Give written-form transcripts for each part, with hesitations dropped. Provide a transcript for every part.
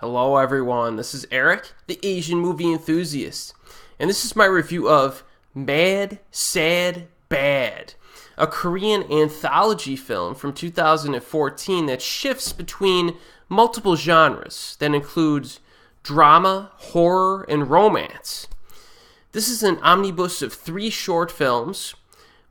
Hello everyone, this is Erik, the Asian movie enthusiast, and this is my review of Mad, Sad, Bad, a Korean anthology film from 2014 that shifts between multiple genres that includes drama, horror, and romance. This is an omnibus of 3 short films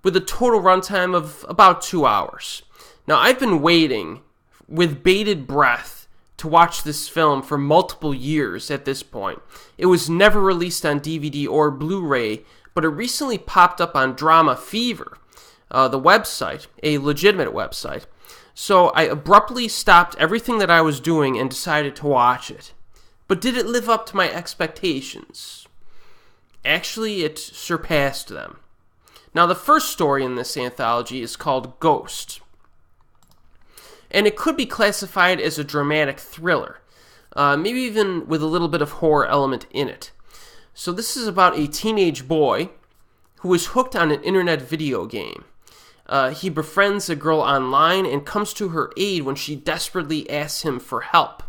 with a total runtime of about 2 hours. Now, I've been waiting with bated breath to watch this film for multiple years at this point. It was never released on DVD or Blu-ray, but it recently popped up on Drama Fever, the website, a legitimate website. So I abruptly stopped everything that I was doing and decided to watch it. But did it live up to my expectations? Actually, it surpassed them. Now, the first story in this anthology is called Ghost, and it could be classified as a dramatic thriller, maybe even with a little bit of horror element in it. So this is about a teenage boy who is hooked on an internet video game. He befriends a girl online and comes to her aid when she desperately asks him for help.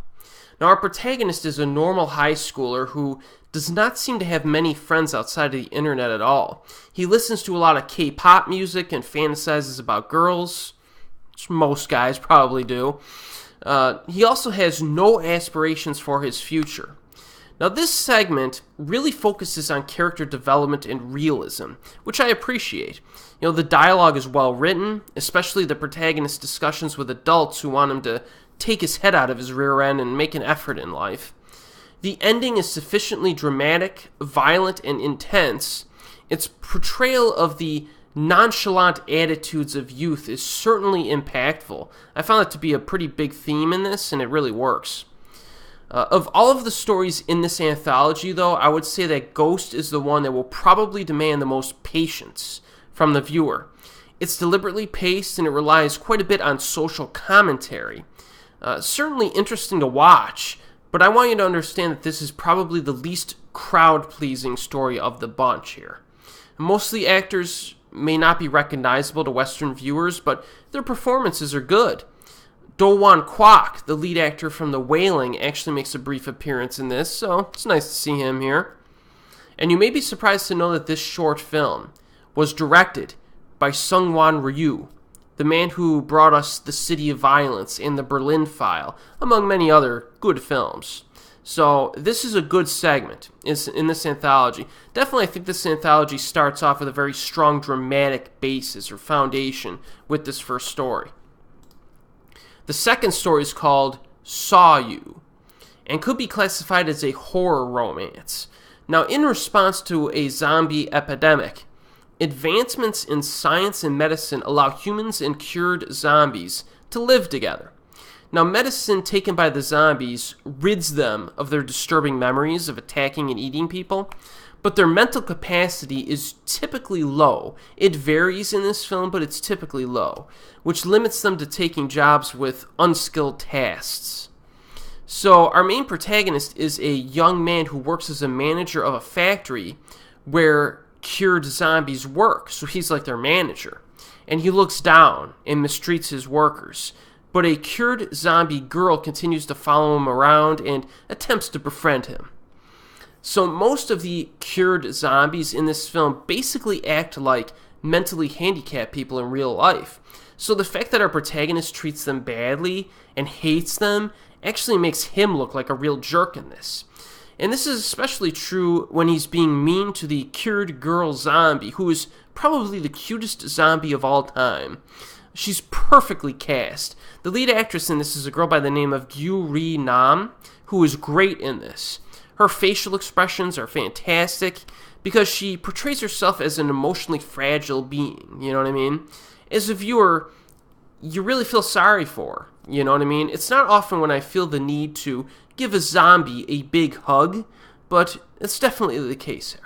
Now, our protagonist is a normal high schooler who does not seem to have many friends outside of the internet at all. He listens to a lot of K-pop music and fantasizes about girls, which most guys probably do. He also has no aspirations for his future. Now, this segment really focuses on character development and realism, which I appreciate. The dialogue is well written, especially the protagonist's discussions with adults who want him to take his head out of his rear end and make an effort in life. The ending is sufficiently dramatic, violent, and intense. Its portrayal of the nonchalant attitudes of youth is certainly impactful. I found that to be a pretty big theme in this, and it really works. Of all of the stories in this anthology, though, I would say that Ghost is the one that will probably demand the most patience from the viewer. It's deliberately paced, and it relies quite a bit on social commentary. Certainly interesting to watch, but I want you to understand that this is probably the least crowd-pleasing story of the bunch here. Most of the actors may not be recognizable to Western viewers, but their performances are good. Do-won Kwak, the lead actor from The Wailing, actually makes a brief appearance in this, so it's nice to see him here. And you may be surprised to know that this short film was directed by Sung-won Ryu, the man who brought us The City of Violence and The Berlin File, among many other good films. So this is a good segment in this anthology. Definitely, I think this anthology starts off with a very strong dramatic basis or foundation with this first story. The second story is called Saw You and could be classified as a horror romance. Now, in response to a zombie epidemic, advancements in science and medicine allow humans and cured zombies to live together. Now, medicine taken by the zombies rids them of their disturbing memories of attacking and eating people, but their mental capacity is typically low. It varies in this film, but it's typically low, which limits them to taking jobs with unskilled tasks. So, our main protagonist is a young man who works as a manager of a factory where cured zombies work, so he's like their manager, and he looks down and mistreats his workers. But a cured zombie girl continues to follow him around and attempts to befriend him. So most of the cured zombies in this film basically act like mentally handicapped people in real life. So the fact that our protagonist treats them badly and hates them actually makes him look like a real jerk in this. And this is especially true when he's being mean to the cured girl zombie, who is probably the cutest zombie of all time. She's perfectly cast. The lead actress in this is a girl by the name of Gyu-ri Nam, who is great in this. Her facial expressions are fantastic because she portrays herself as an emotionally fragile being, you know what I mean? As a viewer, you really feel sorry for her, you know what I mean? It's not often when I feel the need to give a zombie a big hug, but it's definitely the case here.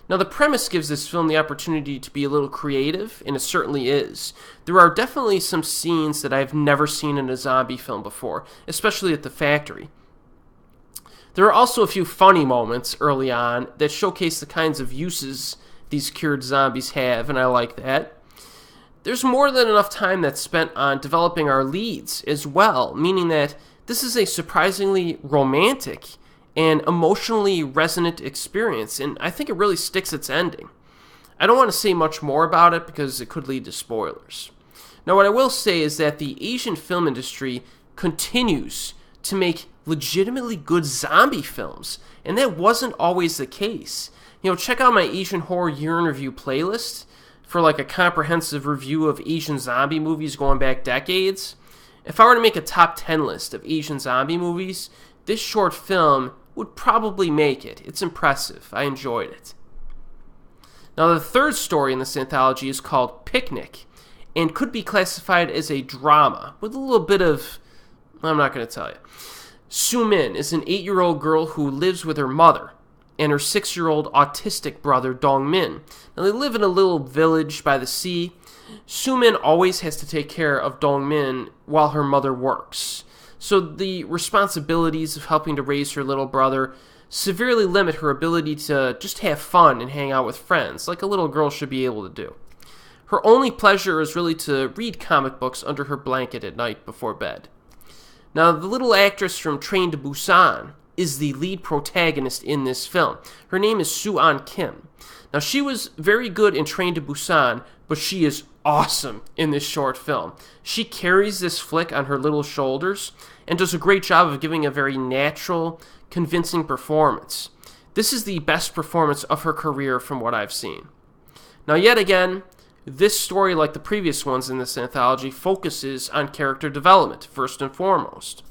Now, the premise gives this film the opportunity to be a little creative, and it certainly is. There are definitely some scenes that I've never seen in a zombie film before, especially at the factory. There are also a few funny moments early on that showcase the kinds of uses these cured zombies have, and I like that. There's more than enough time that's spent on developing our leads as well, meaning that this is a surprisingly romantic and emotionally resonant experience, and I think it really sticks its ending. I don't want to say much more about it because it could lead to spoilers. Now, what I will say is that the Asian film industry continues to make legitimately good zombie films, and that wasn't always the case. Check out my Asian Horror Year in Review playlist for like a comprehensive review of Asian zombie movies going back decades. If I were to make a top 10 list of Asian zombie movies, this short film would probably make it. It's impressive. I enjoyed it. Now, the third story in this anthology is called Picnic, and could be classified as a drama with a little bit of... I'm not going to tell you. Soo-min is an 8-year-old girl who lives with her mother and her 6-year-old autistic brother, Dong-min. Now, they live in a little village by the sea. Soo-min always has to take care of Dong-min while her mother works. So the responsibilities of helping to raise her little brother severely limit her ability to just have fun and hang out with friends, like a little girl should be able to do. Her only pleasure is really to read comic books under her blanket at night before bed. Now, the little actress from Train to Busan is the lead protagonist in this film. Her name is Soo-ahn Kim. Now, she was very good in Train to Busan, but she is awesome in this short film. She carries this flick on her little shoulders and does a great job of giving a very natural, convincing performance. This is the best performance of her career from what I've seen. Now, yet again, this story, like the previous ones in this anthology, focuses on character development, first and foremost.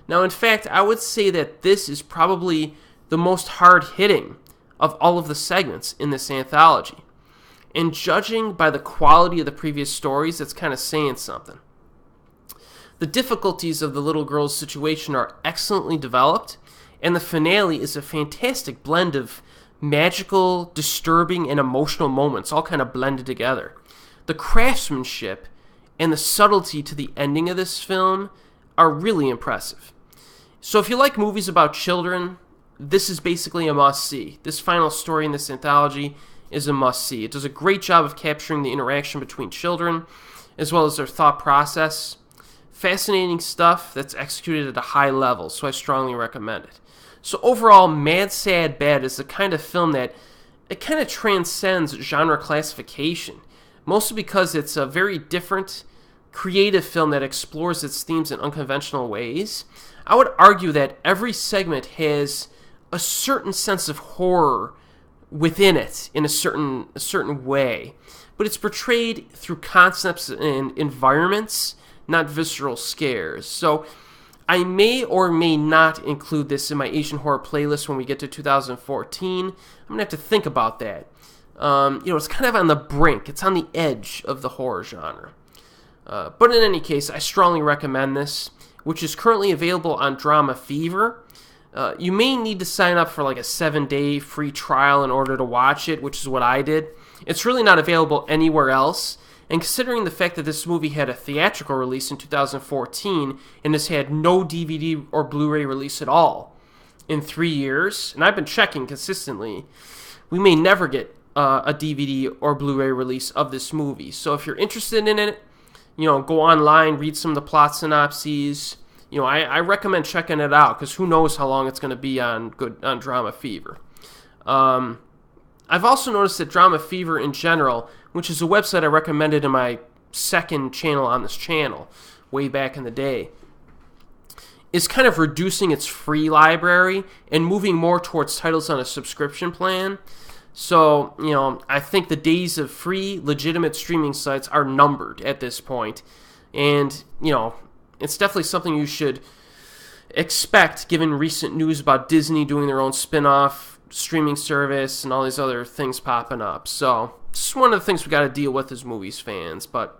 Now, in fact, I would say that this is probably the most hard-hitting of all of the segments in this anthology. And judging by the quality of the previous stories, that's kind of saying something. The difficulties of the little girl's situation are excellently developed, and the finale is a fantastic blend of magical, disturbing, and emotional moments all kind of blended together. The craftsmanship and the subtlety to the ending of this film are really impressive. So if you like movies about children, this is basically a must-see. This final story in this anthology is a must-see. It does a great job of capturing the interaction between children, as well as their thought process. Fascinating stuff that's executed at a high level, so I strongly recommend it. So overall, Mad, Sad, Bad is the kind of film that it kind of transcends genre classification, mostly because it's a very different, creative film that explores its themes in unconventional ways. I would argue that every segment has a certain sense of horror within it in a certain way, but it's portrayed through concepts and environments, not visceral scares. So I may or may not include this in my Asian horror playlist when we get to 2014. I'm gonna have to think about that. It's kind of on the brink. It's on the edge of the horror genre. But in any case, I strongly recommend this, which is currently available on Drama Fever. You may need to sign up for like a 7-day free trial in order to watch it, which is what I did. It's really not available anywhere else, and considering the fact that this movie had a theatrical release in 2014 and has had no DVD or Blu-ray release at all in 3 years, and I've been checking consistently, we may never get a DVD or Blu-ray release of this movie. So if you're interested in it, go online, read some of the plot synopses. I recommend checking it out because who knows how long it's going to be on Drama Fever. I've also noticed that Drama Fever in general, which is a website I recommended in my second channel on this channel way back in the day, is kind of reducing its free library and moving more towards titles on a subscription plan. So, I think the days of free, legitimate streaming sites are numbered at this point. And, it's definitely something you should expect given recent news about Disney doing their own spin-off streaming service and all these other things popping up. So, just one of the things we got to deal with as movies fans. But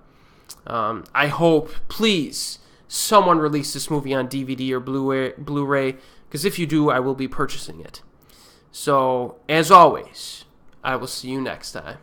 I hope, please, someone release this movie on DVD or Blu-ray, because if you do, I will be purchasing it. So, as always, I will see you next time.